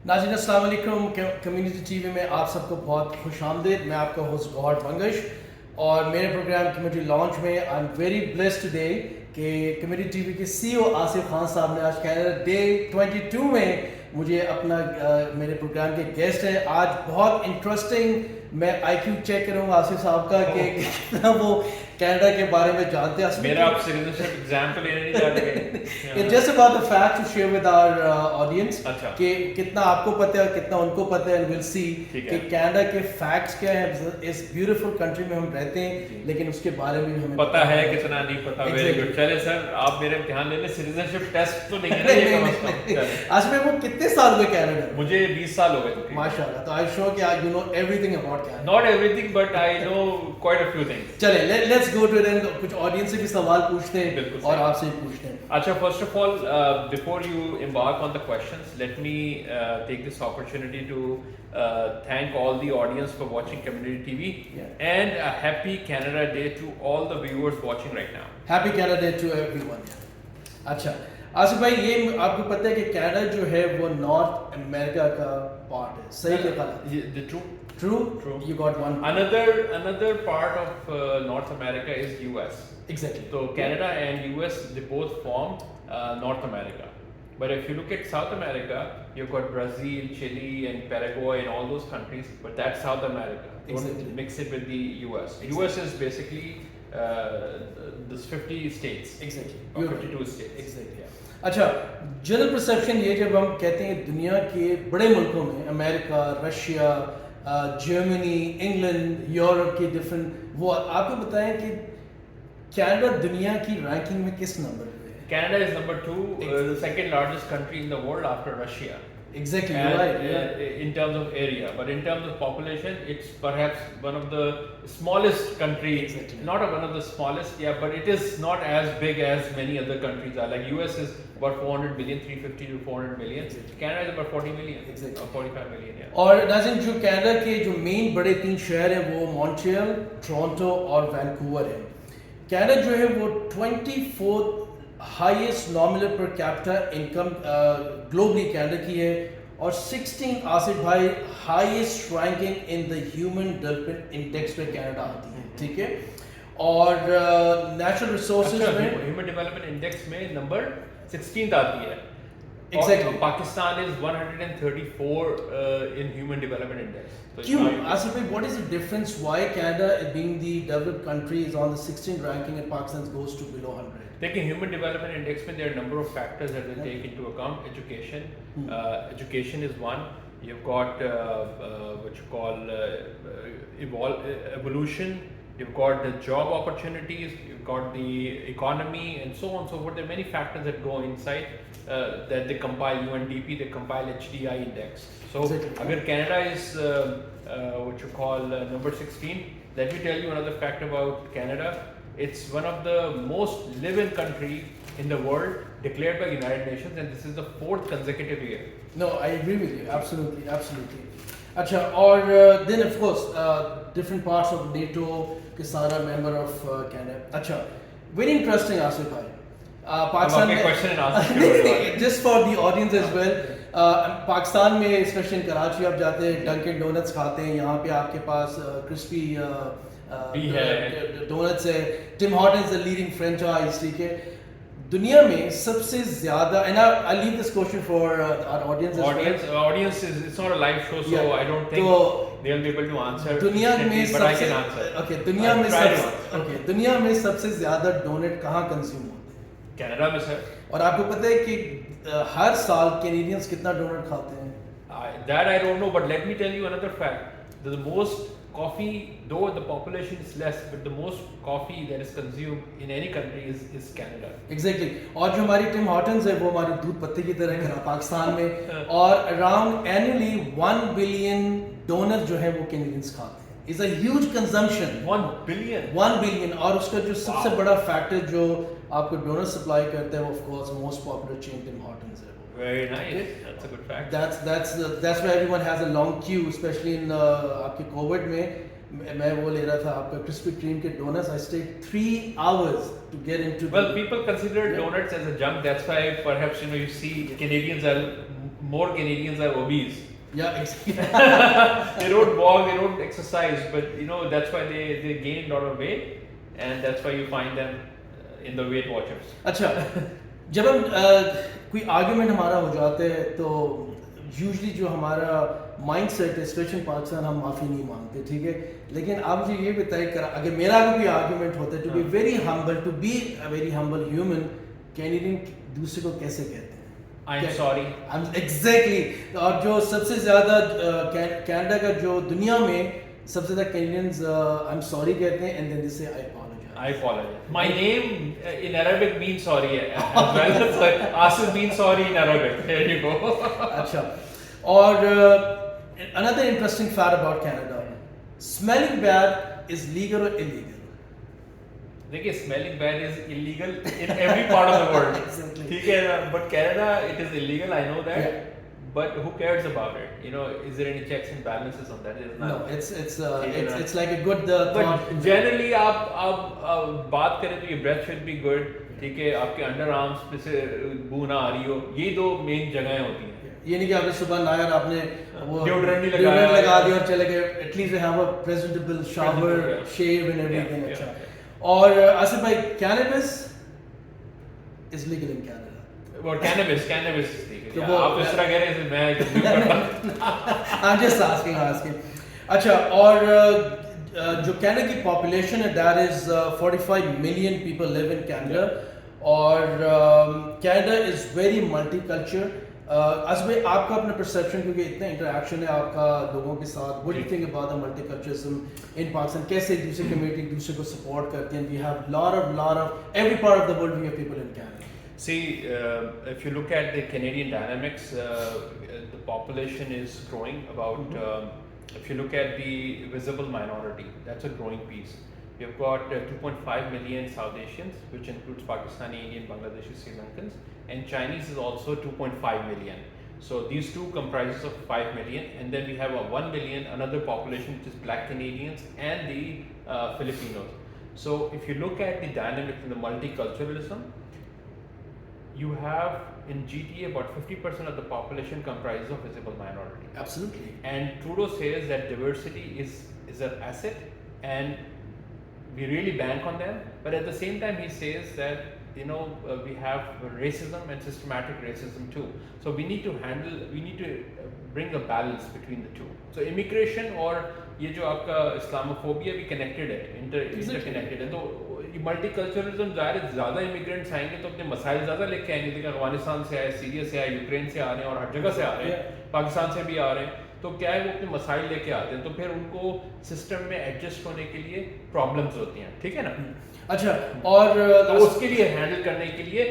नाज़रीन अस्सलाम वालेकुम। कम्युनिटी टीवी में आप सबको बहुत खुश आमदीद। मैं आपका होस्ट गौहर बंगश और मेरे प्रोग्राम कम्युनिटी लॉन्च में I am very blessed today कि कम्युनिटी टीवी के सीईओ आसिफ खान साहब ने आज कैनेडा डे 22 में मुझे अपना मेरे प्रोग्राम के गेस्ट हैं। आज बहुत इंटरेस्टिंग मैं आईक्यू चेक करूँगा आसिफ साहब का कि कितना वो कनाडा के बारे में जानते हैं। मेरा आप सिटीजनशिप एग्जाम तो लेने नहीं जा रहे। It's just about the fact to share with our audience अच्छा। कि कितना आपको पता है और कितना उनको पता है, and we'll see कि कनाडा के फैक्ट्स क्या हैं। इस ब्यूटीफुल कंट्री में हम रहते हैं लेकिन उसके बारे में हमें पता है कितना नहीं पता। Very good. चले सर आप मेरे इम्तिहान ले लें। सिटीजनशिप टेस्ट तो नहीं है ना ये समझता हूं। आज में वो कितने साल हुए कनाडा? मुझे 20 साल हो गए। माशाल्लाह। तो आई शो कि आज you know everything about Canada. Not everything but I know quite a few things. चले let's go to it and कुछ ऑडियंस से भी सवाल पूछते हैं और आपसे भी पूछते हैं। अच्छा, first of all, before you embark on the questions, let me take this opportunity to thank all the audience for watching Community TV and a happy Canada Day to all the viewers watching right now. Happy Canada Day to everyone. अच्छा आसिफ भाई, ये आपको पता है कि Canada जो है वो नॉर्थ अमेरिका का पार्ट है, सही है गलत? The true. True. You got one. Another part of North America is US. Exactly. So Canada and US, they both form North America. But if you look at South America, you've got Brazil, Chile, and Paraguay, and all those countries. But that's South America. Exactly. Don't mix it with the US. Exactly. US is basically this 50 states. Exactly. Or 52 states. Exactly. अच्छा, general perception ये जब हम कहते हैं दुनिया के बड़े मुल्कों में America, Russia, Germany, England, Europe के डिफरेंट, वो आपको बताएं कि कनाडा दुनिया की रैंकिंग में किस नंबर पे है? Canada is number 2, the second largest country in the world after Russia. Exactly, And, right. In terms of area, but in terms of population, it's perhaps one of the smallest countries. Exactly. Not one of the smallest, yeah, but it is not as big as many other countries are. Like US is about 400 million, 350 to 400 million. Exactly. Canada is about 40 million, Exactly. or 45 million, yeah. और नाज़रीन, जो Canada के जो main बड़े 3 शहर हैं वो Montreal, Toronto और वैंकूवर है। कनाडा जो है वो 24th highest nominal per capita income globally Canada की है और 16 आसिफ भाई highest ranking in the human development index पे कनाडा आती है, ठीक है। और नेचुरल रिसोर्सेज में ह्यूमन डेवलपमेंट इंडेक्स में नंबर 16th आती है। Exactly. Pakistan is 134 in Human Development Index. So क्यों आसिफ भाई, what is the difference why Canada being the developed country is on the 16th ranking and Pakistan goes to below 100? Taking Human Development Index में there are a number of factors that they take into account. Education, education is one. You've got what you call evolution. You've got the job opportunities. You've got the economy and so on and so forth. There are many factors that go inside that they compile. UNDP, they compile HDI index. So agar Canada is what you call number 16, let me tell you another fact about Canada. It's one of the most live-in country in the world, declared by United Nations, and this is the 4th consecutive year. No, I agree with you. Absolutely. अच्छा, और then of course different parts of NATO के सारा member of Canada. अच्छा, very interesting Asif भाई। पाकिस्तान में question and answer just for the audience as well. Pakistan में specially in Karachi आप जाते हैं, डंकिन डोनट्स खाते हैं, यहाँ पे आपके पास क्रिस्पी डोनट्स है, Tim Hortons the leading franchise, ठीक है। दुनिया में सबसे ज्यादा, and I leave this question for our audience as well. Audience is, it's not a live show, so Yeah. I don't think तो they'll be able to answer. दुनिया में but I सबसे can answer. okay, दुनिया I'll में try to answer. सबसे दुनिया में सबसे ज्यादा डोनट कहाँ कंज्यूम होते हैं? Canada में sir. और आपको पता है कि हर साल कैनेडियंस कितना डोनट खाते हैं? That I don't know, but let me tell you another fact. The most coffee, though the population is less, but the most coffee that is consumed in any country is Canada. Exactly. और जो हमारी Tim Hortons है वो हमारे दूध पत्ते की तरह है पाकिस्तान में, और अराउंड एनुअली 1 बिलियन डोनट जो है वो कैनेडियंस खाते हैं। Is a huge consumption. 1 billion. 1 billion. और उसका जो सबसे बड़ा फैक्टर जो आपको डोनट सप्लाई करता है वो of course most popular chain Tim Hortons है। Very nice. That's a good fact. That's why everyone has a long queue, especially in आपके कोविड में मैं वो ले रहा था आपका क्रिस्पी क्रीम के donuts. I stayed 3 hours to get into Well, people consider donuts as a junk. That's why perhaps you see Canadians are more Canadians are obese. Yeah, exactly. They don't walk, they don't exercise, but you know that's why they gain a lot of weight, and that's why you find them in the Weight Watchers. अच्छा, जब हम कोई argument हमारा हो जाता है तो usually जो हमारा माइंड सेट है, स्पेशल पाकिस्तान, हम माफ़ी नहीं मांगते, ठीक है। लेकिन आप मुझे ये बताइए, अगर मेरा भी कोई आर्ग्यूमेंट होता है, to be very humble, to be a very humble human, Canadian दूसरे को कैसे कहते हैं? I'm sorry. एग्जैक्टली। और जो सबसे ज़्यादा कनाडा का जो दुनिया में सबसे ज़्यादा कैनेडियंस आई एम सॉरी कहते हैं, एंड देन दे से आई apologise. I apologize. My name in Arabic means sorry as well. So Asif means sorry in Arabic. There you go. अच्छा, और another interesting fact about Canada, smelling bad is legal or illegal? देखिए, smelling bad is illegal in every part of the world. Exactly. ठीक है ना? But Canada, it is illegal. I know that. Yeah. But who cares about it? You know, is there any checks and balances on that? There's No, none. it's like a good But thought. generally आप बात करें तो ये breath should be good. ठीक है, आपके under arms पे से बू ना आ रही हो, ये दो मेन जगहें होती हैं। ये नहीं कि आपने सुबह नहाया और आपने वो Deodorant नहीं deodorant लगाया, लगा दिया और चले गए। At least we have a presentable shower, Yeah. shave and everything. Yeah, अच्छा, yeah. और आसिफ भाई, cannabis is legal in Canada. और cannabis is legal. तो Yeah, वो- आप इस तरह कह रहे हैं, मैं confuse करता। I'm just asking. अच्छा, और जो कनाडा की पॉपुलेशन है, that is 45 million people live in Canada, और Canada is very multicultural. Asif भाई, आपका अपना परसेप्शन, क्योंकि इतना इंटरेक्शन है आपका लोगों के साथ, what do you think about the multiculturalism in Pakistan? कैसे एक दूसरे कम्युनिटी एक दूसरे को सपोर्ट करते हैं? We have lot of every part of the world we have people in Canada. See, if you look at the Canadian dynamics, the population is growing. If you look at the visible minority, that's a growing piece. We've got 2.5 million South Asians, which includes Pakistani, Indian, Bangladeshi, Sri Lankans, and Chinese is also 2.5 million. So these two comprises of 5 million, and then we have a 1 million another population, which is Black Canadians and the Filipinos. So if you look at the dynamic in the multiculturalism, you have in GTA about 50% of the population comprises of visible minority. Absolutely. And Trudeau says that diversity is an asset, and we really bank on them. But at the same time, he says that we have racism and systematic racism too. So we need to bring a balance between the two. So immigration और ये जो आपका Islamophobia भी connected है, interconnected है। तो multiculturalism ज़्यादा immigrants आएंगे तो अपने मसाइल ज़्यादा लेके आएंगे। देखिए, अफगानिस्तान से आए, सीरिया से आए, यूक्रेन से आ रहे हैं और हर जगह से आ रहे हैं, पाकिस्तान से भी आ रहे हैं। तो क्या है, वो अपने मसाइल लेके आते हैं, तो फिर उनको सिस्टम में एडजस्ट होने के लिए प्रॉब्लम्स होती हैं, ठीक है ना। अच्छा, और तो उसके लिए हैंडल करने के लिए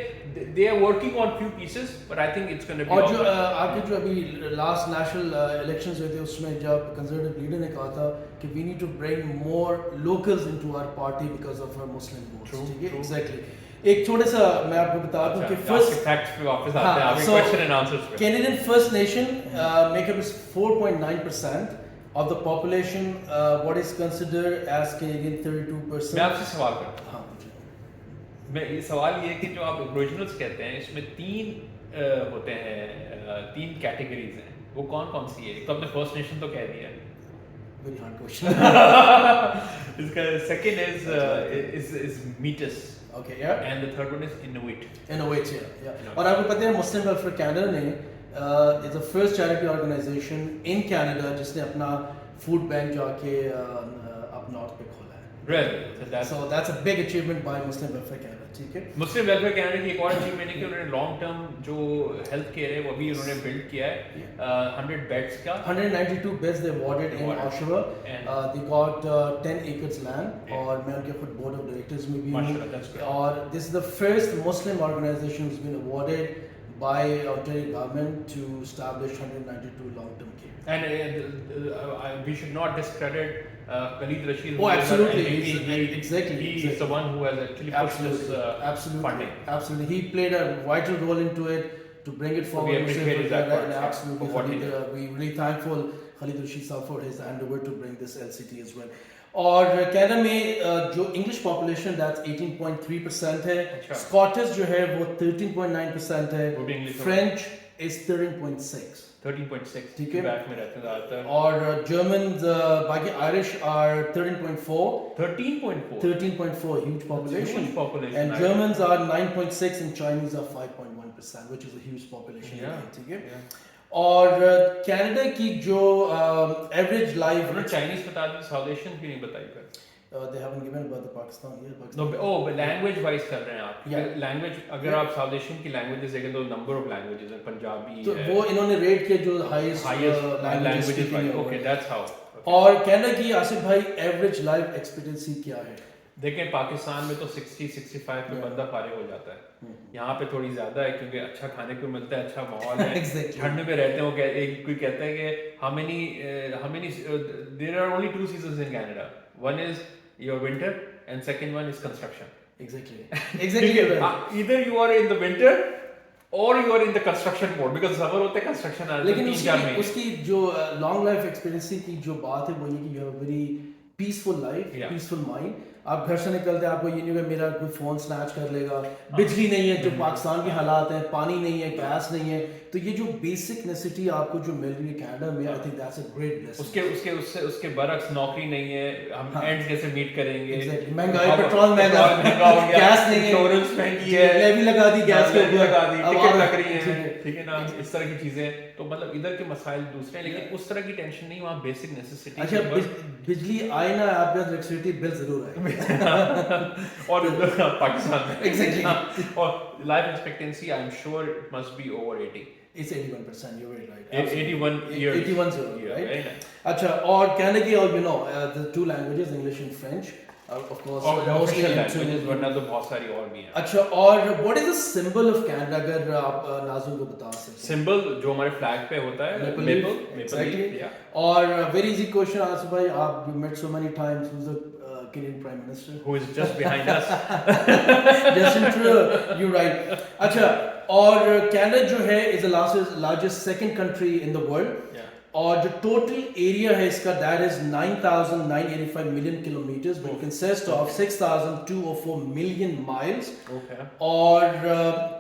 they are working on few pieces, but I think it's gonna be. और जो आपके जो अभी लास्ट नेशनल इलेक्शंस हुए थे, उसमें जब कंजर्वेटिव लीडर ने कहा था कि we need to bring more locals into our party because of our Muslim votes, ठीक है। एग्जैक्टली। एक छोटा सा मैं आपको बता दूं कि फर्स्ट फैक्ट्स पे वापस आते हैं, आपके क्वेश्चन एंड आंसर्स पे। Canadian first nation makeup is 4.9% of the population, what is considered as Canadian 32%. मैं आपसे सवाल करता हूँ। हाँ, मैं ये सवाल ये कि जो आप ओरिजिनल्स कहते हैं, इसमें होते हैं, 3 कैटेगरीज हैं, वो कौन कौन सी है? तो आपने फर्स्ट नेशन तो कह दिया है। very hard question. इसका second is Metis, Okay, yeah. and the third one is Inuit. Innovate, yeah. और आपको पता है मुस्लिम वेलफेयर कनाडा ने is the first charity organization in Canada जिसने अपना फूड बैंक जाके up north पे खोला है। Really? So that's a big achievement by Muslim Welfare Canada, ठीक है। मुस्लिम वेलफेयर कैनेडा की एक और अचीवमेंट है कि उन्होंने लॉन्ग टर्म जो हेल्थ केयर है वो भी उन्होंने बिल्ड किया है, 100 बेड्स का। 192 beds they awarded in Oshawa. They got 10 acres land, और मैं उनके खुद board of directors में भी हूँ। और this is the first Muslim organization who's been awarded by Ontario government to establish 192 long-term care. And we should not discredit Khalid Rashid. Oh, absolutely. Exactly. He is the one who has actually pushed this funding. Absolutely. He played a vital role into it to bring it forward. We appreciate his efforts. Absolutely. For what he did. We really thankful Khalid Rashid Saab for his endeavor to bring this LCT as well. और Canada में जो English population that's 18.3% है, Scottish जो है वो 13.9% है, French is 13.6. 13.6 ठीक है। बैक में रहते हैं ज़्यादातर। और Germans, बाकी Irish are 13.4. 13.4 13.4, huge population. huge population, And Irish. Germans are 9.6 and Chinese are 5.1%, which is a huge population. Yeah, again, ठीक है। yeah. और कनाडा की जो एवरेज लाइफ उन्होंने चाइनीज बता दी, साउथ एशियन क्यों नहीं बताई फिर? they haven't given about the Pakistan here. No, Pakistan. Language wise कर रहे हैं आप। Yeah. लैंग्वेज अगर Yeah. आप साउथ एशियन की लैंग्वेजेस देखें तो नंबर ऑफ लैंग्वेजेस हैं, पंजाबी तो है, वो इन्होंने रेट किया जो highest languages wise. Okay, that's how. और कनाडा की आसिफ भाई एवरेज लाइफ एक्सपेक्टेंसी क्या है? देखें पाकिस्तान में तो 60-65 पे बंदा फारिग हो जाता है। यहाँ पे थोड़ी ज्यादा है क्योंकि अच्छा खाने को मिलता है, अच्छा माहौल है। Exactly. ठंड में रहते हैं। एक कोई कहता है कि how many there are only 2 seasons in Canada. One is your winter and second one is construction. Exactly. Either you are in the winter or you are in the construction mode because summer होते हैं, construction आ लेकिन 3-4 महीने। उसकी जो long life expectancy की जो बात है वो ये कि you have very peaceful life, peaceful mind. आप घर से निकलते हैं, आपको ये नहीं होगा मेरा कोई फोन स्नैच कर लेगा, बिजली नहीं है जो पाकिस्तान के हालात हैं, पानी नहीं है, गैस नहीं है, तो ये जो बेसिक नेसेसिटी आपको जो मिल रही है कनाडा में, I think that's a great blessing. उसके बरक्स नौकरी नहीं है, हम एंड कैसे मीट करेंगे? महंगाई, पेट्रोल महंगा हो गया, गैस नहीं है, इंश्योरेंस महंगी है, लेवी लगा दी गैस के ऊपर, लगा दी, टिकट लग रही है, ठीक है ना, इस तरह की चीजें। तो मतलब इधर के मसाइल दूसरे हैं, लेकिन उस तरह की टेंशन नहीं, वहाँ बेसिक नेसेसिटी। अच्छा, बिजली आए ना, आप इलेक्ट्रिसिटी बिल जरूर आए। और पाकिस्तान में एग्जैक्टली। और life expectancy I am sure it must be over 80। It's 81%. You're very right. 81 years. 81 years, Yeah, right? very nice. अच्छा, और कनाडा की, और the two languages, English and French, of course, और mostly official into- languages, वरना तो बहुत सारी और भी हैं। अच्छा, और what is the symbol of Canada, अगर आप नाज़ुन को बता सकते हैं? सिंबल जो हमारे फ्लैग पे होता है, Maple maple leaf, leaf, exactly. yeah. और very easy question, आसिफ भाई, आप you met so many times, who's the Canadian Prime Minister? Who is just behind us? Justin Trudeau, you're right. अच्छा, और कनाडा जो है is the largest second country in the world. Yeah. और जो total area है इसका, that is 9,985 million kilometers, but consists of 6,204 million miles. Okay. और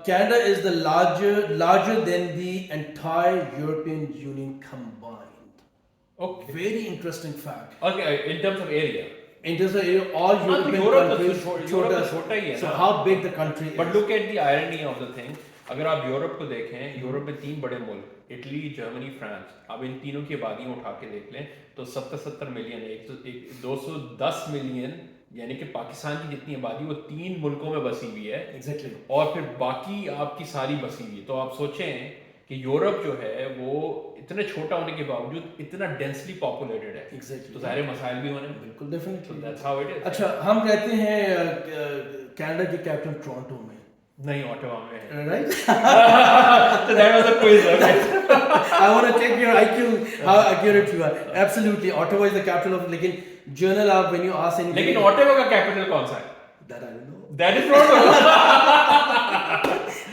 Canada is the larger than the entire European Union combined. Okay. Very interesting fact. Okay, in terms of area. In terms of area, all हाँ, तो European Europe तो countries, Europe तो छोटा ही है so ना। how big the country is. But look at the irony of the thing. अगर आप Europe को देखें, यूरोप में 3 बड़े मुल्क, इटली, जर्मनी, फ्रांस, अब इन तीनों की आबादियां उठा के देख लें तो 70 मिलियन है, 210 मिलियन, यानी कि पाकिस्तान की जितनी आबादी वो 3 मुल्कों में बसी हुई है। Exactly. और फिर बाकी आपकी सारी बसी हुई है। तो आप सोचें कि यूरोप जो है वो इतने छोटा होने के बावजूद इतना डेंसली पॉपुलेटेड है। Exactly. तो सारे मसाइल भी होने। बिल्कुल, definitely. That's how it is. अच्छा, हम रहते हैं कनाडा के कैपिटल टोरंटो में, नहीं, ऑटोवा में है। right? So that was a quiz, okay? I want to check your IQ, how accurate you are. Absolutely, Ottawa is the capital of. लेकिन journal आप when you ask anybody, लेकिन Ottawa का capital कौन सा है? that I don't know. That is Toronto.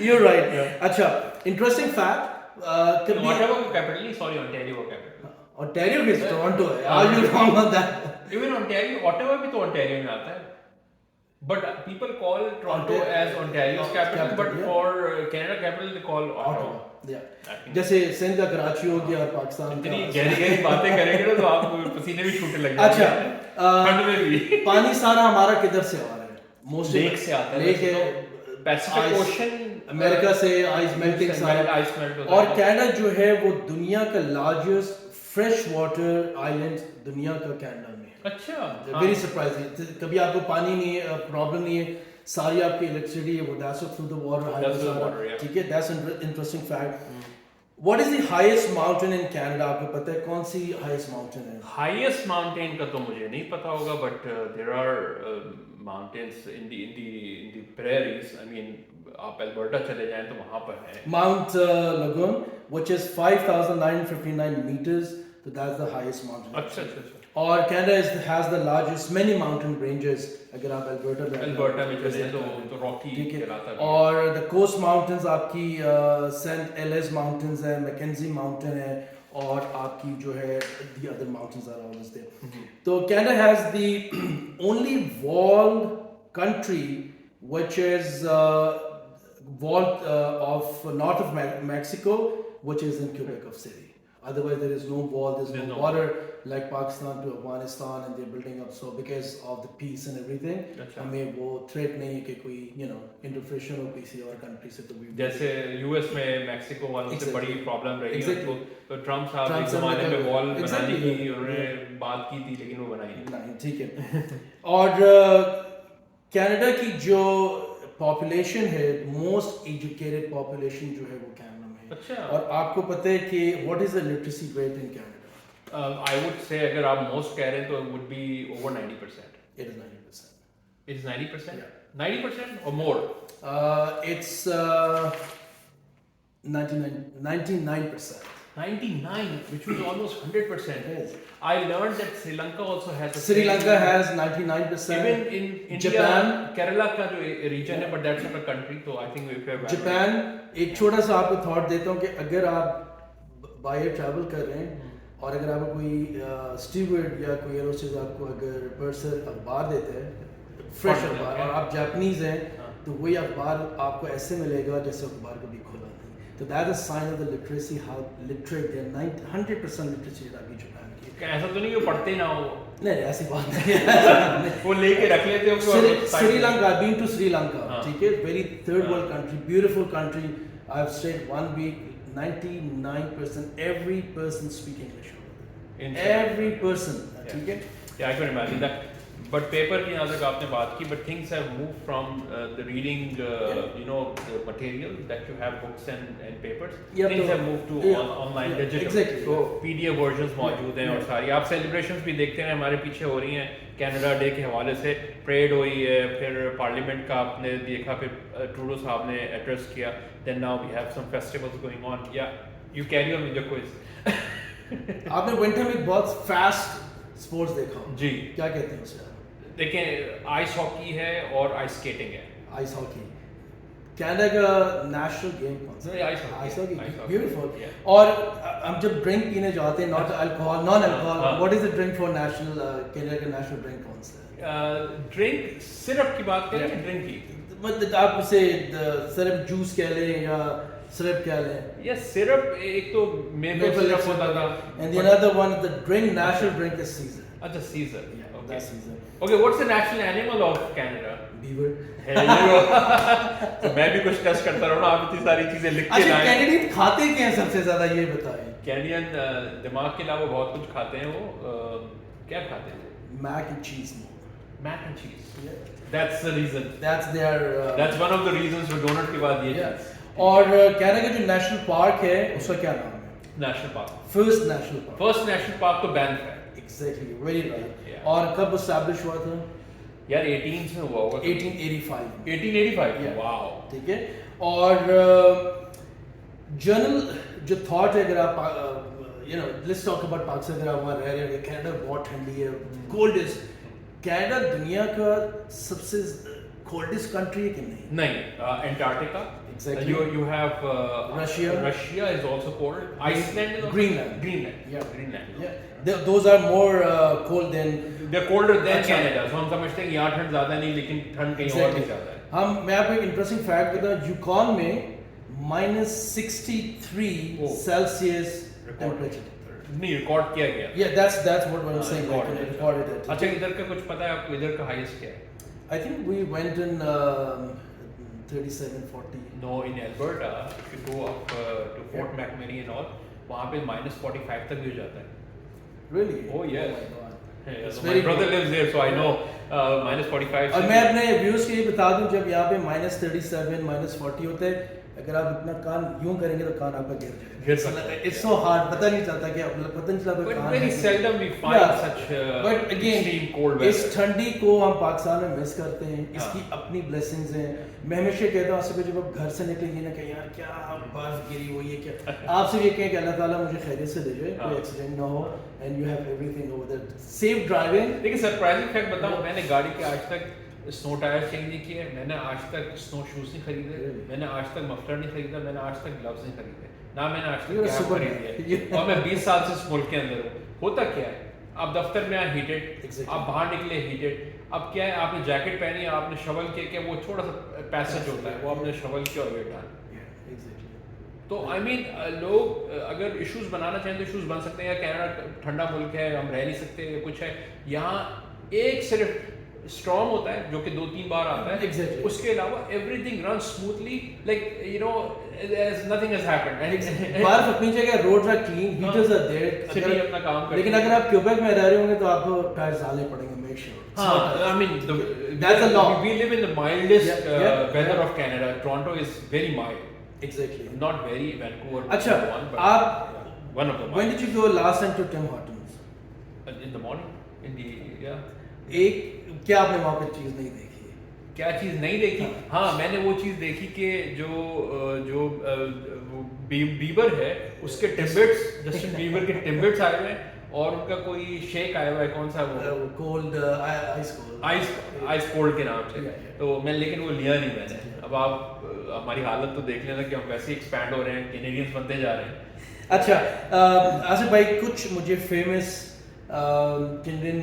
You're right. Yeah. अच्छा, interesting fact. कभी Ottawa का कैपिटल नहीं, सॉरी, ओंटारियो का कैपिटल। Ontario is Toronto है. Are you wrong on that? Even Ontario, Ottawa भी तो ओंटारियो में आता है। But people call Toronto as Ontario's capital, but yeah. for Canada capital they call Ottawa. Yeah. I think- जैसे सिंध का कराची हो गया, पाकिस्तान इतनी का। गहरी गहरी बातें करेंगे ना तो आप पसीने भी छूटने लग अच्छा, जाएंगे। ठंड में भी। पानी सारा हमारा किधर से आ रहा है? Mostly लेक से आता है। लेक है, पैसिफिक ice- ओशन, अमेरिका से आइस मेल्टिंग सारा। आइस मेल्ट होता और है। कनाडा जो है वो दुनिया का लार्जेस्ट फ्रेश वाटर आइलैंड दुनिया का कनाडा में है। अच्छा, वेरी सरप्राइजिंग। कभी आपको पानी नहीं है, प्रॉब्लम नहीं है, सारी आपकी इलेक्ट्रिसिटी है वो that's through the That's the water, water. yeah. ठीक है, that's interesting fact. What is the highest mountain in Canada? आपको पता है कौन सी हाईएस्ट माउंटेन है? हाईएस्ट माउंटेन का तो मुझे नहीं पता होगा, but there are mountains in the prairies. I mean आप अल्बर्टा चले जाएं तो वहां पर है Mount Lagun, which is 5,959 meters, so that's the highest mountain. अच्छा अच्छा अच्छा। और Canada has the largest many mountain ranges. अगर आप अल्बर्टा में चले जाएं तो रॉकी ठीक है। कहलाता है। और the coast mountains आपकी सेंट एलिस माउंटेन्स है, मैकेंजी माउंटेन है, और आपकी जो है the other mountains are always there. तो Canada has the only walled country which is wall of north of Mexico, which is in Quebec of City. Otherwise, there is no wall, there's no border like Pakistan to Afghanistan, and they're building up. So because of the peace and everything, हमें वो threat नहीं है कि कोई interference हो किसी और country से तो भी. जैसे US में मैक्सिको वालों से बड़ी प्रॉब्लम रही है तो ट्रम्प साहब एक ज़माने में वॉल बनाने की उन्होंने बात की थी लेकिन वो बनाई नहीं. ठीक है. और कनाडा की जो पॉपुलेशन है, मोस्ट एजुकेटेड पॉपुलेशन जो है वो कनाडा में है. अच्छा. और आपको पता है कि what is the literacy rate in Canada? I would say अगर आप मोस्ट कह रहे हैं तो would be over 90%. It is 90%. It is 90%? 90% or more? It's 99%. 99, which was almost 100%. Yes. I learned that Sri Lanka also has a Sri Lanka has 99%. Even in India, Japan, Kerala का जो region है, but that's not a country, so I think if you have Japan, एक छोटा सा आपको thought देता हूँ कि अगर आप बाय ट्रैवल कर रहे हैं और अगर आपको कोई स्टीवर्ड या कोई एयरहोस्टेस आपको अगर पर्सर अखबार देते हैं फ्रेश अखबार और आप जापानीज हैं तो वही अखबार आपको ऐसे मिलेगा जैसे अखबार कभी खुला नहीं. तो that is sign of the literacy, how literate they are. 100% literacy rate आपकी जापान की. ऐसा तो नहीं कि पढ़ते ना हो. नहीं ऐसी बात नहीं. वो लेके रख लेते हो. श्रीलंका, बीन टू श्रीलंका, ठीक है, very third world country, beautiful country. I have stayed 1 week. 99% every person speak English over there. Every person. ठीक है. Yeah, I can imagine that. But paper की यहाँ तक आपने बात की, but things have moved from the reading, you know, the material that you have books and papers. Things have moved to online digital. Exactly. So PDF versions मौजूद हैं और सारी आप celebrations भी देखते हैं हमारे पीछे हो रही हैं. कैनेडा डे के हवाले से परेड हुई है, फिर पार्लियामेंट का आपने देखा, फिर ट्रूडो साहब ने एड्रेस किया. Then now we have some festivals going on. Yeah, you carry on with your quiz. आपने विंटर में बहुत फास्ट स्पोर्ट्स देखा जी. क्या कहते हैं उसे? देखें, आइस हॉकी है और आइस स्केटिंग है. आइस हॉकी कनाडा का नेशनल गेम कौन सा? Ice hockey. ब्यूटीफुल. और हम जब ड्रिंक पीने जाते हैं, not alcohol, non alcohol, what is the drink for national Canada का नेशनल ड्रिंक कौन सा है? ड्रिंक सिरप की बात करें, ड्रिंक की मतलब आप उसे सिर्फ जूस कह लें या सिरप कह लें. या सिरप एक तो मेपल सिरप होता था and the another one, the drink, national drink is Caesar. अच्छा, scissor. That's Caesar. Okay, what's the national animal of Canada? Beaver. तो मैं भी कुछ टेस्ट करता रहूँ ना, आप इतनी सारी चीजें लिख के अच्छा, लाएं. कैनेडियन खाते क्या हैं सबसे ज्यादा, ये बताएं. कैनेडियन दिमाग के अलावा बहुत कुछ खाते हैं वो. क्या खाते हैं? Mac and cheese. Mac and cheese. Yeah. That's the reason. That's their. That's one of the reasons वो डोनट के बाद ये चीज. और कनाडा का जो नेशनल पार्क है उसका क्या नाम है? National park. First national park. First national park तो बैंफ है. Exactly, very right. और कब एस्टैब्लिश हुआ था? यार 18 में हुआ होगा. 1885. 1885. Yeah. वाओ. ठीक है. और जनरल जो थॉट है, अगर आप you know let's talk about Pakistan. अगर आप वहाँ रह रहे हैं, कनाडा बहुत ठंडी है, कोल्डेस्ट. कनाडा दुनिया का सबसे कोल्डेस्ट कंट्री है कि नहीं? नहीं, Antarctica. Exactly. You have Russia. Russia is also cold. Iceland is also Greenland. Greenland. Yeah. Greenland. Yeah. Those are more cold than. They're colder than अच्छा. Canada. So हम समझते हैं कि यहाँ ठंड ज़्यादा नहीं, लेकिन ठंड कहीं और भी ज़्यादा है. मैं आपको एक इंटरेस्टिंग फैक्ट बताऊं. यूकॉन में -63 सेल्सियस टेम्परेचर नहीं रिकॉर्ड किया गया. Yeah, that's what I'm saying. Recorded it. अच्छा, इधर का कुछ पता है आपको? इधर का हाईएस्ट क्या है? I think we went in 37, 40. No, in Alberta, if you go up to Fort McMurray and all, वहाँ पे -45 तक भी हो जाता है. Really? Oh yes. Oh my God. Yeah, so my brother lives there, so I know -45. और मैं अपने व्यूअर्स के लिए बता दूं, जब यहाँ पे -37, -40 होते हैं, अगर आप इतना कान यूं करेंगे तो कान आपका गिर जाएगा. गिर सकता है. It's so hard. पता नहीं चलता कि पता नहीं चलता. But very seldom we find such but again, extreme cold weather. इस ठंडी को हम पाकिस्तान में मिस करते हैं. इसकी अपनी ब्लेसिंग्स हैं. मैं हमेशा कहता हूँ आपसे, जब आप घर से निकलेंगे ना, कहीं यार क्या बर्फ गिरी हुई है, क्या आपसे ये कहें कि अल्लाह ताला मुझे खैरियत से ले जाए, कोई एक्सीडेंट ना हो, and you have everything over there. Safe driving. लेकिन सरप्राइजिंग फैक्ट बताऊँ, मैंने गाड़ी के आज तक स्नो टायर चेंज नहीं किए, मैंने आज तक स्नो शूज नहीं खरीदे, मैंने आज तक मफलर नहीं खरीदा, मैंने आज तक ग्लव्स नहीं खरीदे, ना मैंने आज तक कैप खरीदी है. और मैं 20 साल से इस मुल्क के अंदर हूँ. होता क्या है, आप दफ्तर में आए हीटेड, Exactly. आप बाहर निकले हीटेड, अब क्या है आपने जैकेट पहनी है, आपने शवल किया, वो थोड़ा सा पैसेज होता है, वो आपने शवल किया और ये डन। Yeah, exactly. तो आई मीन लोग अगर इश्यूज बनाना चाहें तो इश्यूज बन सकते हैं, या कनाडा ठंडा मुल्क है हम रह नहीं सकते कुछ है, यहाँ एक सिर्फ स्टॉर्म होता है जो कि 2-3 बार आता है, Exactly. उसके अलावा everything run smoothly, like you know nothing has happened. बाहर अपनी जगह road are clean, heaters are there, city अपना काम करती लेकिन है। अगर आप क्यूबेक में रह रहे होंगे तो आपको टायर्स डालने पड़ेंगे, make sure. I mean, That's the law. We live in the mildest Yeah. weather of Canada. Toronto is very mild, Exactly. not very Vancouver. अच्छा, one, but आप- yeah, one of the When mild. did you go last time to Tim Hortons? In the morning, in the yeah. एक क्या आपने वहाँ पे चीज नहीं देखी है? क्या चीज नहीं देखी? हाँ, मैंने वो चीज देखी कि जो वो बीबर है उसके टिम्बिट्स, जस्टिन बीबर के टिम्बिट्स आए हुए हैं, और उनका कोई शेक आया हुआ है, कौन सा वो cold ice cold, ice cold के नाम से। Yeah, yeah. तो मैं लेकिन वो लिया नहीं मैंने। अब आप हमारी हालत तो देख लेना कि हम वैसे ही एक्सपैंड हो रहे हैं, कैनेडियंस बनते जा रहे हैं। अच्छा आसिफ भाई, कुछ मुझे फेमस कैनेडियन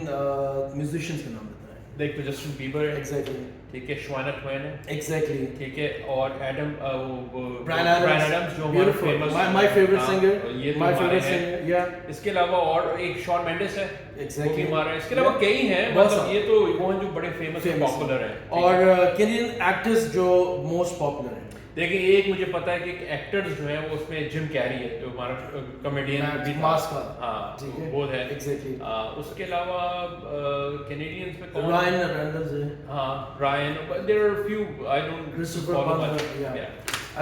म्यूजिशियंस के नाम बताएं। देख तो जस्टिन बीबर है, एग्जैक्टली ठीक है, शवाना ट्वेन है, एग्जैक्टली, ठीक है, और एडम ब्रायन एडम्स जो हमारा ब्यूटीफुल, फेमस माय फेवरेट हाँ, सिंगर, ये तो माय हमारे फेवरेट हैं। सिंगर, या इसके अलावा और एक शॉन मेंडिस है, Exactly. वो भी हमारा है। इसके अलावा Yeah. कई हैं, बहुत मतलब सारे। ये तो वो हैं जो बड़े फेमस और पॉपुलर हैं। ठीक है। और कैनेडियन एक्टर्स जो मोस्ट पॉपुलर हैं। देखिए, एक मुझे पता है कि एक्टर्स जो हैं वो उसमें जिम कैरी है जो हमारा कॉमेडियन भी था। मास्क का, हाँ, ठीक है, वो है एग्जैक्टली। उसके अलावा कैनेडियंस में कौन? रायन रेनॉल्ड्स है, हाँ, Ryan, there are few, I don't Christopher follow Plummer, much. या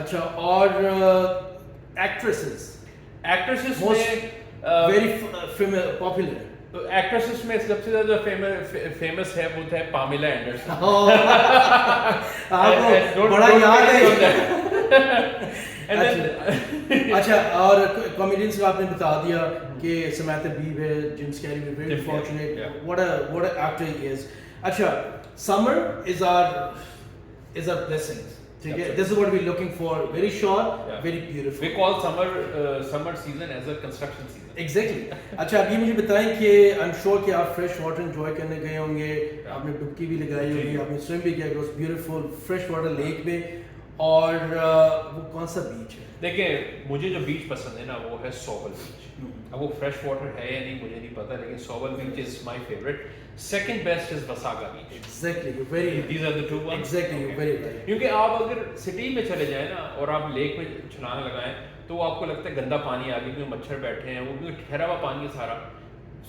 अच्छा, और एक्ट्रेसेस एक्ट्रेसेस Most में वेरी पॉपुलर। एक्ट्रेसेस में सबसे ज्यादा फेमस है वो है पामिला एंडरसन। आपको बड़ा याद है। And then- अच्छा, और कॉमेडियंस का आपने बता दिया कि समांथा बीब है, जिम्स कैरी भी very Jim Carrey, fortunate, yeah. What a actor he is. अच्छा, समर इज आवर ब्लेसिंग, ठीक है, this is what we looking for, very short, Yeah. Very We beautiful. call summer season as a construction season. Exactly. अच्छा, अब ये मुझे बताएं कि I am sure कि आप फ्रेश वाटर एंजॉय करने गए होंगे, आपने डुबकी भी लगाई होगी, जी। आपने स्विम भी किया उस ब्यूटीफुल फ्रेश वाटर लेक में, और वो कौन सा बीच है? देखिए, मुझे जो बीच पसंद है ना वो है सोवल बीच। अब वो फ्रेश वाटर है या नहीं मुझे नहीं पता, लेकिन Sauble beach is my favourite. Second best is Wasaga beach. Exactly, you very These are the two ones. Exactly, you very right. क्योंकि आप अगर सिटी में चले जाए ना और आप लेक में छलांग लगाएं तो आपको लगता है गंदा पानी आ गया, क्योंकि मच्छर बैठे हैं, वो क्योंकि ठहरा हुआ पानी है सारा।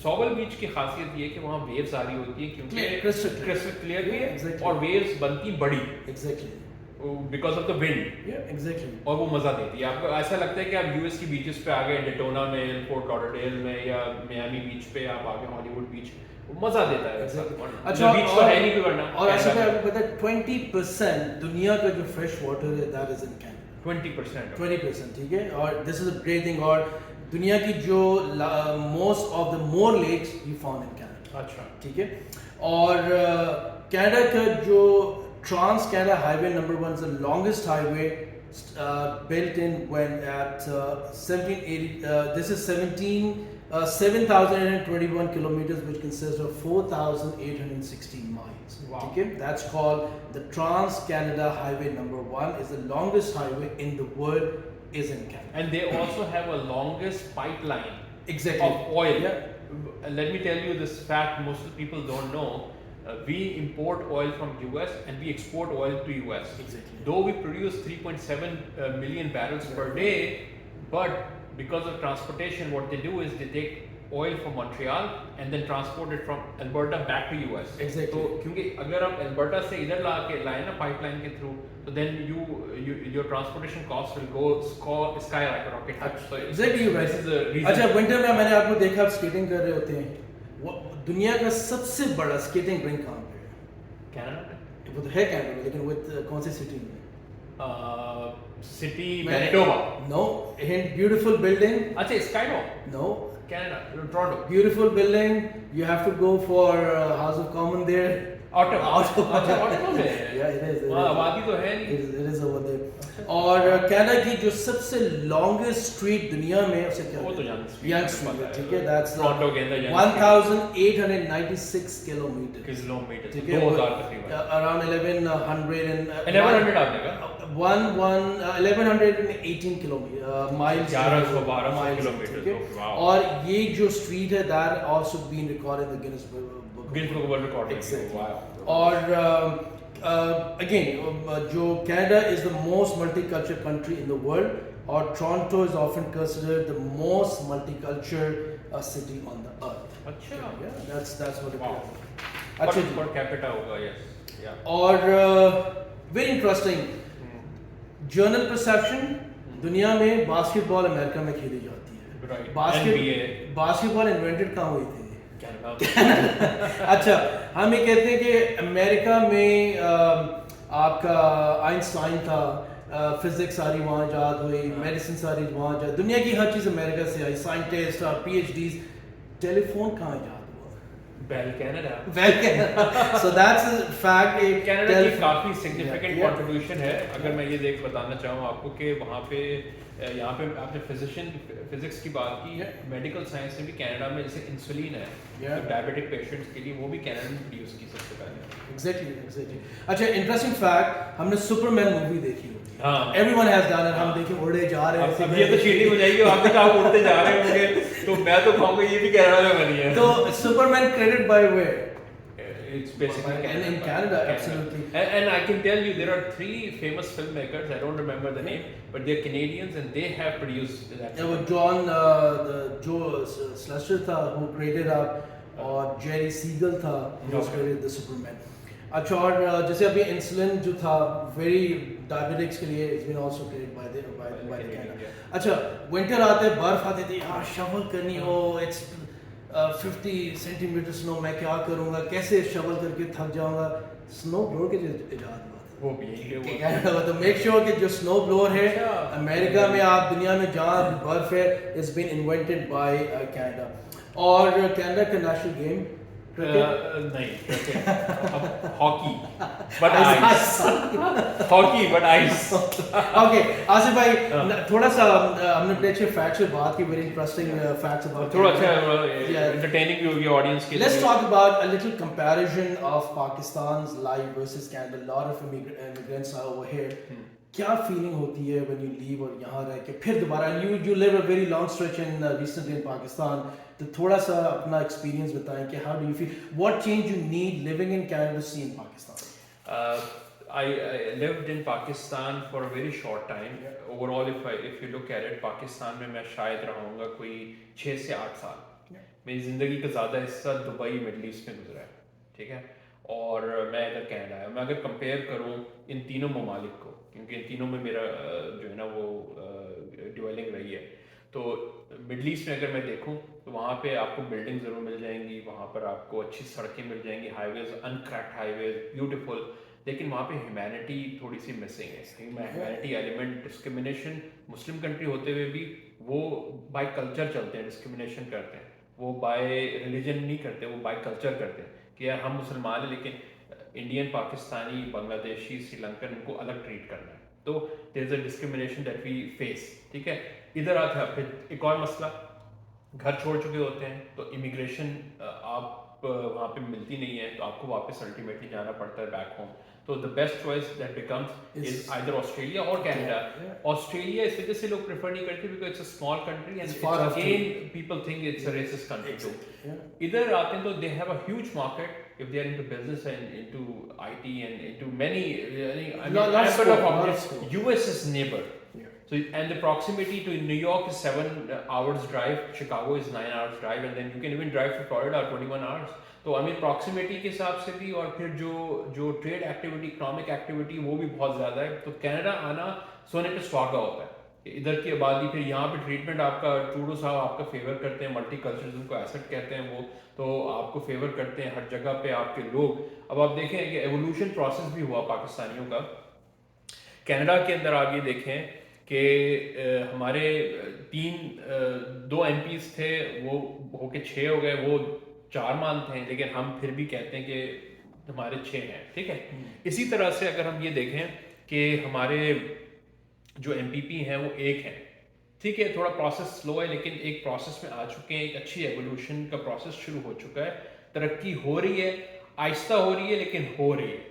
सोवल बीच की खासियत ये है कि वहाँ वेव्स आ रही होती है, क्योंकि क्रिस्टल क्लियर भी है, Exactly. और वेव्स बनती बड़ी exactly, because of the wind, या एग्जैक्टली। और वो मजा देती है आपको। ऐसा लगता है कि आप यूएस की बीचेस पे आ गए, डेटोना में, फोर्ट लॉडरडेल में, या मियामी बीच पे आप आ गए, हॉलीवुड बीच, वो मजा देता है। अच्छा, बीच तो है नहीं कोई वरना। और ऐसा है, आपको पता है 20% दुनिया का जो फ्रेश वाटर है दैट इज इन कैनेडा। 20%। 20%, ठीक है, और this is a great thing. और दुनिया की जो most of the more lakes you found in Canada, अच्छा, ठीक है। और कनाडा का जो Trans Canada highway number 1 is the longest highway built in when at 1780 this is 7,821 kilometers, which consists of 4,816 miles. Wow. Okay, that's called the Trans Canada Highway number 1. Is the longest highway in the world, is in Canada. and they also have a longest pipeline Exactly. of oil. Yeah. Let me tell you this fact most people don't know. We import oil from US and we export oil to US. Exactly. Though we produce 3.7 million barrels per day, but because of transportation, what they do is they take oil from Montreal and then transport it from Alberta back to US. Exactly. तो क्योंकि अगर आप Alberta से इधर लाए ना pipeline के through, तो then your transportation costs will go skyrocket high. So Exactly, you're right. this is the reason. अच्छा, विंटर में मैंने आपको देखा आप स्केटिंग कर रहे होते हैं। वो दुनिया का सबसे बड़ा स्केटिंग रिंक कहाँ पे है? Canada वो तो है कनाडा में, लेकिन विद कौन सी सिटी में? city Manitoba. No, hint, beautiful building. अच्छा, Skyro, no, Canada, Toronto, beautiful building. You have to go for House of Common there. Ottawa. अच्छा, Ottawa में है। Yeah, it is. वहाँ आबादी तो है नहीं। It is over there. और कनाडा की जो सबसे लॉन्गेस्ट स्ट्रीट दुनिया में उसे क्या वो तो यंग स्ट्रीट है, ठीक है, दैट्स टोरंटो के अंदर 1896 किलोमीटर, किलोमीटर, ठीक है, 2000 तकरीबन, अराउंड 1100 and 1100 आपने कहा, 1118 किलोमीटर माइल्स, 1100-1200 किलोमीटर, ठीक है, तो वाओ। और ये जो स्ट्रीट है that also been recorded in the Guinness book Guinness book world record में, Exactly. वाओ। और अगेन जो Canada is the most multicultural country in the world, और Toronto is often considered the most multicultural city on the earth. अच्छा, that's what it wow. Is. अच्छा जी, per capita होगा, yes, या, और very interesting journal perception, दुनिया में basketball America में खेली जाती है। राइट, बास्केटबॉल इन्वेंटेड कहाँ हुई थी? कनाडा। अच्छा, हम ये कहते हैं कि अमेरिका में आपका आइंस्टाइन था, फिजिक्स सारी वहाँ ईजाद हुई, मेडिसिन सारी वहाँ ईजाद, दुनिया की हर चीज़ अमेरिका से आई, साइंटिस्ट और PhDs। टेलीफोन कहाँ ईजाद हुआ? Bell Canada. So that's a fact। Canada की काफ़ी सिग्निफिकेंट कंट्रीब्यूशन है। अगर मैं ये बताना चाहूँ आपको कि वहाँ पे यहाँ पे आपने फिजिक्स की बात की, मेडिकल साइंस में भी कनाडा में जैसे इंसुलिन है डायबिटिक पेशेंट्स के लिए, वो भी कनाडा में प्रोड्यूस की सबसे पहले। एग्जैक्टली। अच्छा, इंटरेस्टिंग फैक्ट, हमने सुपरमैन मूवी देखी होगी, हाँ, एवरीवन हैज डन इट, हम देखे उड़े जा रहे हैं, अब ये तो चीटिंग हो जाएगी, आप तो आप उड़ते जा रहे होंगे, तो मैं तो कहूँगा ये भी कनाडा में बनी है। तो Superman credit by where? It's basically in Canada, absolutely. And I can tell you there are 3 famous filmmakers, I don't remember the name, but they're Canadians and they have produced that. There was Joe Slusher था who created up, और Jerry Siegel था who created the Superman। अच्छा, और जैसे अभी insulin जो था very diabetics के लिए, it's been also created by the Canada। अच्छा, विंटर आते बर्फ आती थी यार, शवल करनी हो, it's 50 सेंटीमीटर स्नो, मैं क्या करूँगा, कैसे शवल करके थक जाऊँगा, स्नो ब्लोअर के इजाद हुआ था वो भी यही तो मेक श्योर कि जो स्नो ब्लोअर है अमेरिका में, आप दुनिया में जहाँ बर्फ है, is been invented by Canada. और कनाडा का नेशनल गेम नहीं, hockey but ice, hockey but ice. Okay Asif भाई, थोड़ा सा हमने अपने अच्छे फैक्ट्स पे बात की, वेरी इंटरेस्टिंग फैक्ट्स अबाउट, थोड़ा अच्छा एंटरटेनिंग भी होगी ऑडियंस के लिए। Let's talk about a little comparison of Pakistan's life versus Canada। Lot of immigrants are over here। क्या फीलिंग होती है when you leave और यहाँ रह के फिर दोबारा, you live a very long stretch in recently in Pakistan, तो थोड़ा सा अपना एक्सपीरियंस बताएं कि how do you feel, what change you need living in Canada to see in Pakistan? I lived in Pakistan for a very short time. Overall, if you look at it, Pakistan में मैं शायद रहूँगा कोई 6 से 8 साल। मेरी ज़िंदगी का ज़्यादा हिस्सा दुबई मिडल ईस्ट में गुजरा है, ठीक है, और मैं इधर कनाडा है। मैं अगर कंपेयर करूँ इन तीनों ममालिक को, क्योंकि इन तीनों में मेरा जो है ना वो ड्वेलिंग रही है, तो मिडल ईस्ट में अगर मैं देखूं तो वहाँ पे आपको बिल्डिंग ज़रूर मिल जाएंगी, वहाँ पर आपको अच्छी सड़कें मिल जाएंगी, हाईवेज अनक्रैक्ड हाईवेज ब्यूटीफुल, लेकिन वहाँ पे ह्यूमैनिटी थोड़ी सी मिसिंग है। Humanity element, discrimination, Muslim country होते हुए भी वो बाय कल्चर चलते हैं, डिस्क्रिमिनेशन करते हैं, वो बाय रिलीजन नहीं करते, वो बाय कल्चर करते हैं कि यार हम मुसलमान हैं लेकिन इंडियन, पाकिस्तानी, बांग्लादेशी, श्रीलंकन, इनको अलग ट्रीट करना है, तो there is a discrimination that we face, ठीक है। इधर आता है फिर एक और मसला, घर छोड़ चुके होते हैं तो इमिग्रेशन आप वहाँ पे मिलती नहीं है, तो आपको वापस अल्टीमेटली जाना पड़ता है बैक होम। तो the best choice that becomes is either Australia और कनाडा। ऑस्ट्रेलिया इस वजह से लोग प्रेफर नहीं करते because it's a small country and again people think it's a racist country too. इधर आते हैं तो they have a huge market if they are into business and into IT and into many, US is neighbor. So and the proximity to New York is 7 hours drive, Chicago is 9 hours drive, and then you can even drive to Florida 21 hours. तो I mean proximity के हिसाब से भी, और फिर जो trade activity, economic activity, वो भी बहुत ज़्यादा है। तो कनाडा आना सोने पे सुहागा होता है। इधर की आबादी, फिर यहाँ पे ट्रीटमेंट आपका, ट्रूडो साहब आपका फेवर करते हैं, मल्टी कल्चरलिज्म को एसेट कहते हैं वो, तो आपको फेवर करते हैं हर जगह पे आपके लोग। अब आप देखें कि एवोल्यूशन प्रोसेस भी हुआ पाकिस्तानियों का। कनाडा के अंदर आप ये देखें कि हमारे 2 MPs थे, वो होके 6 हो गए, वो 4 मानते हैं, लेकिन हम फिर भी कहते हैं कि हमारे 6 हैं, ठीक है। इसी तरह से अगर हम ये देखें कि हमारे जो MPP हैं वो एक हैं, ठीक है। थोड़ा प्रोसेस स्लो है लेकिन एक प्रोसेस में आ चुके हैं, एक अच्छी एवोल्यूशन का प्रोसेस शुरू हो चुका है, तरक्की हो रही है, आहिस्ता हो रही है लेकिन हो रही है।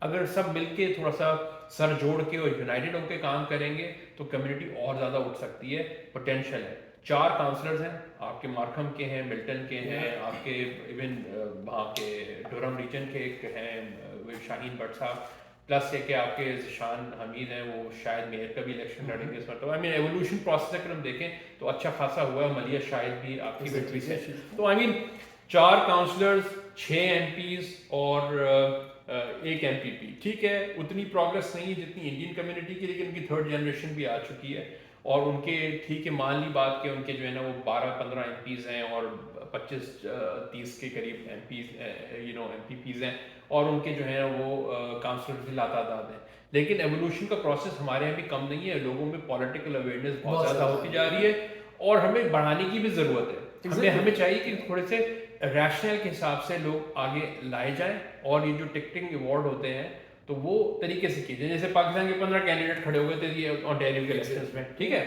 अगर सब मिलके थोड़ा सा सर जोड़ के और यूनाइटेड होकर काम करेंगे तो कम्युनिटी और ज़्यादा उठ सकती है, पोटेंशियल है। 4 काउंसलर्स हैं आपके, मार्कम के हैं, मिल्टन के हैं, आपके इवन वहाँ के डोरम रीजन के एक हैं शाहीन भट्ट साहब, प्लस ये कि आपके जिशान हमीद हैं, वो शायद मेयर का भी इलेक्शन लड़ेंगे इस बार। तो आई मीन एवोल्यूशन प्रोसेस अगर हम देखें तो अच्छा खासा हुआ है, मलिया शायद भी आपकी विक्ट्री से। तो आई मीन 4 काउंसलर्स, 6 MPs और एक MPP, ठीक है। उतनी प्रोग्रेस नहीं है जितनी इंडियन कम्युनिटी की, लेकिन उनकी 3rd जनरेशन भी आ चुकी है और उनके ठीक है, मान ली बात के उनके जो है ना वो 12-15 MPs हैं और 25-30 के करीब MPPs हैं और उनके जो है वो काउंसलर भी लातादाद हैं। लेकिन एवोल्यूशन का प्रोसेस हमारे यहाँ भी कम नहीं है, लोगों में पॉलिटिकल अवेयरनेस बहुत ज़्यादा होती जा रही है और हमें बढ़ाने की भी ज़रूरत है। हमें चाहिए कि थोड़े से रैशनल के हिसाब से लोग आगे लाए जाएं और ये जो टिकटिंग अवार्ड होते हैं तो वो तरीके से कीजिए। जैसे पाकिस्तान के 15 कैंडिडेट खड़े हुए थे ये ओंटारियो के इलेक्शंस में, ठीक है,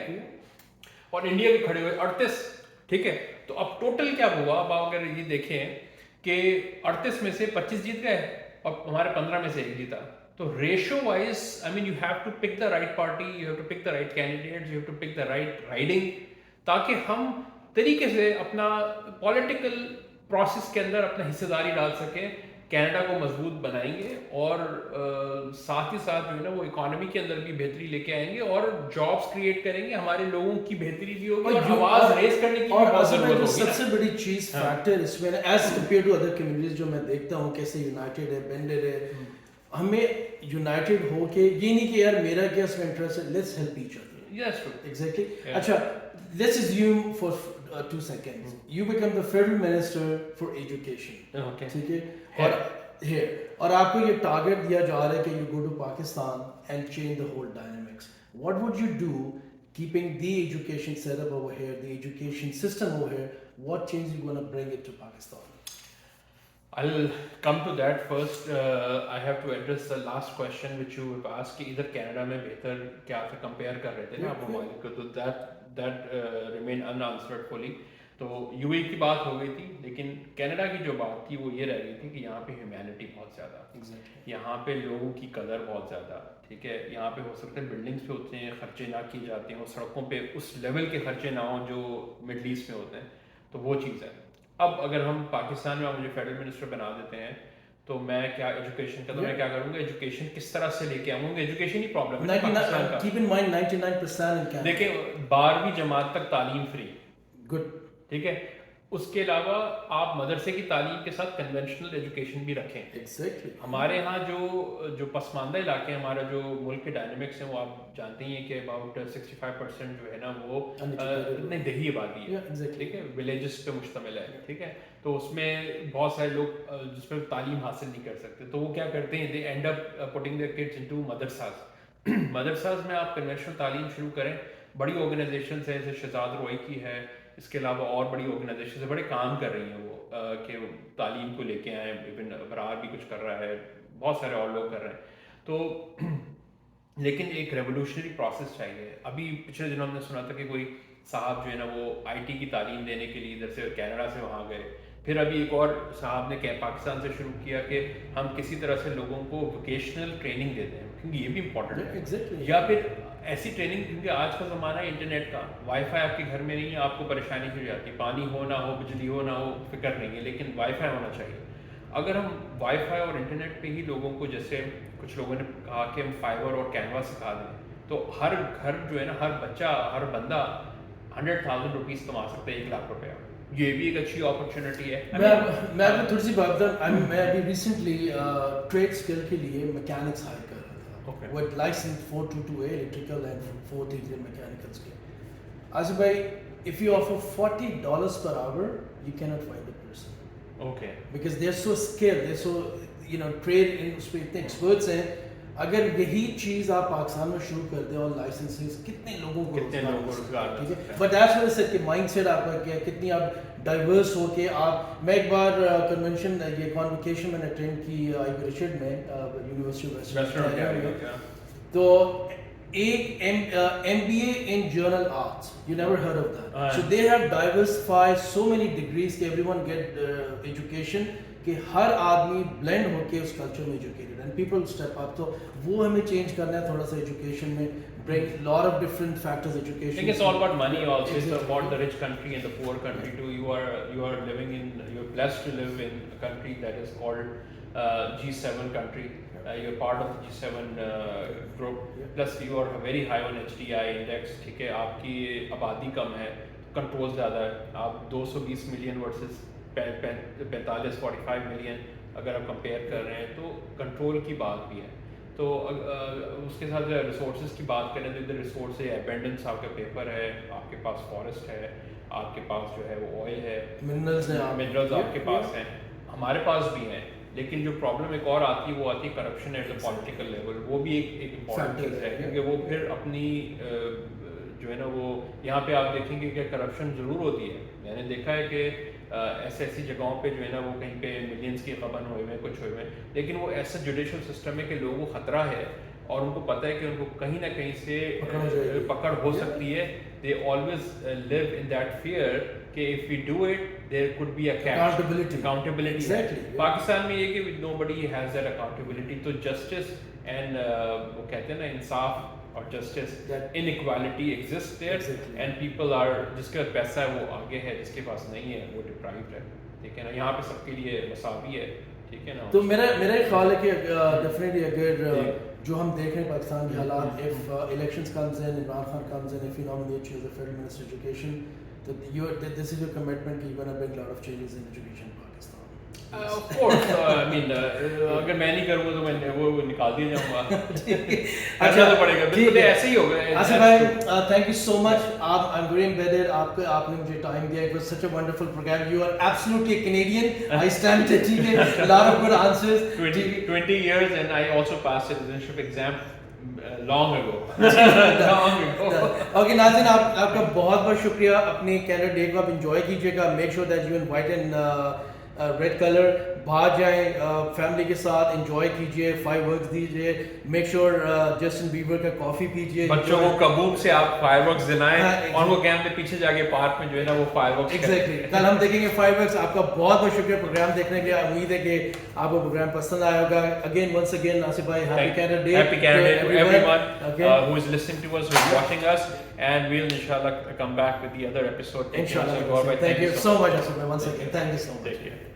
और इंडिया के खड़े हुए 38, ठीक है। तो अब टोटल क्या हुआ, अब अगर ये देखें कि 38 में से 25 जीत गए और हमारे 15 में से 1 जीता। तो ratio wise I mean you have to pick the right party, you have to pick the right candidate, you have to pick the right riding, ताकि हम तरीके से अपना पॉलिटिकल प्रोसेस के अंदर अपना हिस्सेदारी डाल सकें, कनाडा को मजबूत बनाएंगे और साथ ही साथ जो है ना वो इकोनॉमी के अंदर भी बेहतरी लेके आएंगे और जॉब्स क्रिएट करेंगे, हमारे लोगों की बेहतरी भी होगी और आवाज रेज करने की और बहुत जरूरत होगी। सबसे बड़ी चीज फैक्टर इसमें as compare to other communities जो मैं देखता हूँ कैसे यूनाइटेड है, बेंडेड है, हमें यूनाइटेड हो के ये नहीं कि यार मेरा क्या इसमें इंटरेस्ट है, let's help each other. Yes exactly. अच्छा, let's assume for 2 seconds you become the federal minister for education, okay, ठीक है, और here और आपको ये टारगेट दिया जा रहा है कि you go to Pakistan and change the whole dynamics. What would you do keeping the education setup over here, the education system over here? What change you going to bring it to Pakistan? I'll come to that first. I have to address the last question which you have asked कि इधर Canada में बेहतर क्या से compare कर रहे थे ना आप ममालिक को, तो that remain unanswered fully. तो UAE की बात हो गई थी, लेकिन कनाडा की जो बात थी वो ये रह गई थी कि यहाँ पे ह्यूमैनिटी बहुत ज़्यादा, यहाँ पे लोगों की कदर बहुत ज़्यादा, ठीक है। यहाँ पे हो सकता है बिल्डिंग्स पे होते हैं खर्चे ना किए जाते हैं और सड़कों पे उस लेवल के खर्चे ना हों जो मिडल ईस्ट में होते हैं, तो वो चीज़ है। अब अगर हम पाकिस्तान में मुझे फेडरल मिनिस्टर बना देते हैं तो मैं क्या एजुकेशन का, तो मैं क्या करूंगा, एजुकेशन किस तरह से लेके आऊंगा, एजुकेशन ही प्रॉब्लम है पाकिस्तान का। Keep in mind 99% देखिए 12वीं जमात तक तालीम फ्री, गुड, ठीक है। उसके अलावा आप मदरसे की तालीम के साथ कन्वेंशनल एजुकेशन भी रखें। Exactly. हमारे यहाँ जो पसमानदा इलाके हैं, हमारा जो मुल्क के डायनेमिक्स हैं वो आप जानते ही हैं कि अबाउट 65% जो है ना वो नहीं देही आबादी है, ठीक है, विलेजेस पे मुश्तमिल है, ठीक है। तो उसमें बहुत सारे लोग जिसमें तालीम हासिल नहीं कर सकते, तो वो क्या करते हैं, they end up putting their kids into मदरसास। मदरसास में आप कन्वेंशनल तालीम शुरू करें, बड़ी ऑर्गेनाइजेशन है जैसे शहजाद रोई की है, इसके अलावा और बड़ी ऑर्गेनाइजेशन से बड़े काम कर रही हैं वो कि तालीम को लेके आए, इवन अबरार भी कुछ कर रहा है, बहुत सारे और लोग कर रहे हैं। तो लेकिन एक रेवोल्यूशनरी प्रोसेस चाहिए। अभी पिछले दिनों हमने सुना था कि कोई साहब जो है ना वो IT की तालीम देने के लिए इधर से कनाडा से वहाँ गए, फिर अभी एक और साहब ने पाकिस्तान से शुरू किया कि हम किसी तरह से लोगों को वोकेशनल ट्रेनिंग देते हैं, क्योंकि ये भी इम्पोर्टेंट है। या फिर ऐसी ट्रेनिंग, क्योंकि आज का ज़माना है इंटरनेट का, वाईफाई आपके घर में नहीं है, आपको परेशानी हो जाती है, पानी हो ना हो, बिजली हो ना हो, फिक्र नहीं है, लेकिन वाईफाई होना चाहिए। अगर हम वाईफाई और इंटरनेट पे ही लोगों को, जैसे कुछ लोगों ने कहा कि हम फाइबर और कैनवा सिखा दें, तो हर घर जो है ना, हर बच्चा, हर बंदा 100,000 रुपीज़ कमा सकता है, 1 लाख रुपया। ये भी एक अच्छी अपॉर्चुनिटी है। मैं थोड़ी सी बात बताऊं, मैं अभी रिसेंटली ट्रेड स्किल के लिए मैकेनिक्स हायर कर रहा था, Okay. with license 422A electrical and 433 mechanicals के। आज भाई, if you offer $40 per hour, you cannot find the person. Okay. Because they're so skilled, they're so trade in उस पे इतने experts हैं। अगर यही चीज़ आप पाकिस्तान में शुरू कर दें और लाइसेंसेस, कितने लोगों को रोजगार, ठीक है। But that's what I said कि माइंडसेट आपका क्या, कितनी आप डाइवर्स हो के आप। मैं एक बार कन्वेंशन, ये कॉन्वोकेशन मैंने अटेंड की आईवी रिचर्ड में, यूनिवर्सिटी ऑफ वेस्टर्न, तो एक MBA in journal arts. You never heard of that. हाँ. So they have diversified so many degrees कि everyone get education कि हर आदमी blend होके उस culture में educated and people step up. तो वो हमें change करना है थोड़ा सा education में, bring lot of different factors I education. think it's all about money also. It's Exactly. about the rich country and the poor country too. You are living in, you're blessed to live in a country that is called G7 country. You're part of the G7 group. Plus you are very high on HDI index. ठीक है, आपकी आबादी कम है, control ज़्यादा है. आप 220 million versus 45 million अगर आप कंपेयर कर रहे हैं तो कंट्रोल की बात भी है. तो उसके साथ रिसोर्सेज की बात करें तो इधर रिसोर्स है, एबेंडेंस आपका पेपर है, आपके पास फॉरेस्ट है, आपके पास जो है वो ऑयल है, मिनरल्स आपके पास हैं, हमारे पास भी हैं. लेकिन जो प्रॉब्लम एक और आती है वो आती है corruption at the political level. वो भी एक इम्पॉर्टेंट चीज़ है क्योंकि वो फिर अपनी जो है ना वो यहाँ पे आप देखेंगे कि करप्शन ज़रूर होती है. मैंने देखा है कि ऐसी जगहों पे जो है ना वो कहीं पे मिलियंस की खबर हुए हुए कुछ हुए हुए, लेकिन वो ऐसा जुडिशल सिस्टम है कि लोगों को ख़तरा है और उनको पता है कि उनको कहीं ना कहीं से पकड़ हो सकती है. They always live in that fear कि if we do it there could be accountability. Exactly. Pakistan में ये कि नोबडी हैज दैट अकाउंटेबिलिटी. तो जस्टिस एंड वो कहते हैं ना इंसाफ और justice, inequality exist there and people are, जिसके पास पैसा है वो आगे है, जिसके पास नहीं है वो डिप्राइव्ड है. ठीक है ना, यहाँ पे सबके लिए मसावी है. ठीक है ना. तो मेरा ख्याल है कि डेफिनेटली अगर जो हम देख रहे हैं पाकिस्तान के हालात, if elections comes in, Imran Khan comes in, if you nominate you as the federal minister education, तो this is your commitment कि you're going to bring a lot of changes in education in Pakistan. Of course, I mean, अगर मैं नहीं करूँगा तो मैं वो निकाल दिया जाऊँगा. अच्छा तो पड़ेगा. बिल्कुल ऐसे ही होगा. आसिफ भाई, thank you so much. I'm very embedded. आपने मुझे time दिया. It was such a wonderful program. You are absolutely a Canadian. I stand it. ठीक है. A lot of good answers. 20 years and I also passed the citizenship exam. Long ago. Okay, नाज़रीन, आपका बहुत बहुत शुक्रिया. अपने Canada day को आप enjoy कीजिएगा. Make sure that you in white and red color. बाहर जाएं, फैमिली के साथ एंजॉय कीजिए, फायरवर्क्स दीजिए. मेक श्योर जस्टिन बीबर का कॉफी पीजिए. बच्चों को कबूल से आप फायरवर्क्स दिलाएं और वो कैंप के पीछे जाके पार्क में जो है ना वो फायरवर्क्स. एग्जैक्टली. कल हम देखेंगे फायरवर्क्स. आपका बहुत बहुत शुक्रिया प्रोग्राम देखने के लिए. उम्मीद है कि आपको प्रोग्राम पसंद आया होगा. अगेन वंस अगेन आसिफ भाई, happy Canada day. Happy Canada Day to everyone who is listening to us, who is watching us, and we'll inshallah come back with the other episode. Inshallah. Thank you so much Asif bhai, once again. Thank you so much. Take care.